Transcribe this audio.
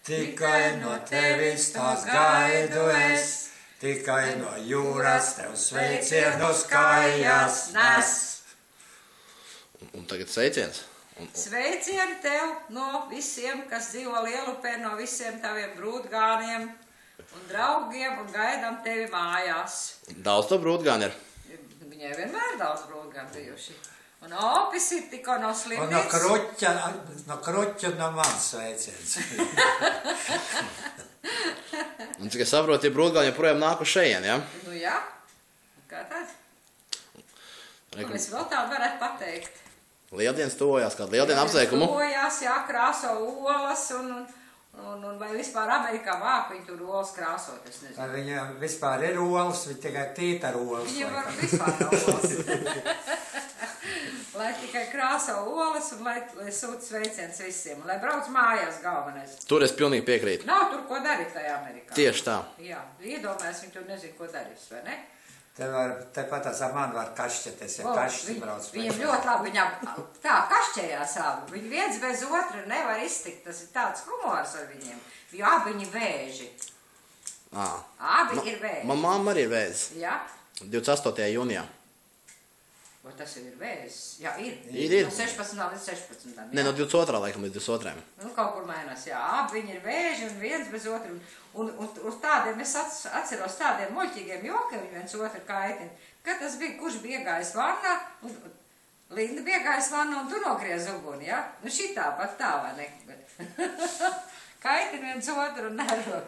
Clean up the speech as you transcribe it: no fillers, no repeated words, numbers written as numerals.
Tikai no tevis tās gaidu es, tikai no jūras tev sveicienus kājas nes. Un tagad sveiciens. Sveicieni tev no visiem, kas dzīvo Lielupē, no visiem taviem brūtgāniem un draugiem, un gaidām tevi mājās. Daudz to brūtgāni ir? Viņai vienmēr daudz brūtgāni bijuši. Un opis ir tikko no slimnīcas. Un no kruķa no mans sveiciens. Un cik es saprotu, tie brūtgāni joprojām nāk uz šejien, ja? Nu jā, kā tad? Un es vēl tādu varētu pateikt. Lieldienas tuvojās, kādu lieldienu apsveikumu? Tuvojās, jā, krāso olas un vai vispār Amerikā vāk viņi tur olas krāsot, es nezinu. Vai viņa vispār ir olas, viņa tikai tīta ar olas. Viņa var vispār no olas. Lai tikai krāso olas un lai sūta sveiciens visiem. Lai brauc mājās galvenais. Tur es pilnīgi piekrītu. Nav tur ko darīt tajā Amerikā. Tieši tā. Jā, iedomājas, viņi tur nezinu, ko darīs, vai ne? Tepat ar mani var kašķeties, ja kašķi brauc. Viņam ļoti labi, viņam tā kašķējās abi. Viņi viens bez otra nevar iztikt, tas ir tāds humors ar viņiem. Jo abi viņi vēži. Abi ir vēži. Man mamma arī ir vēzis. Jā? 28. jūnijā. Vai tas jau ir vēzis? Jā, ir. Ir. No 16. līdz 16. Ne, no 22. laikam līdz 22. Nu, kaut kur mainās, jā. Abi viņi ir vēži un viens bez otru. Un uz tādiem, es atceros tādiem muļķīgiem jokiem, viens otru kaitina. Kad tas bija, kurš bija iegājis vannā, Linda bija iegājis vannā un tu nogriez uguni, jā? Nu šitā pat tā, vai ne? Kaitina viens otru un nervojas.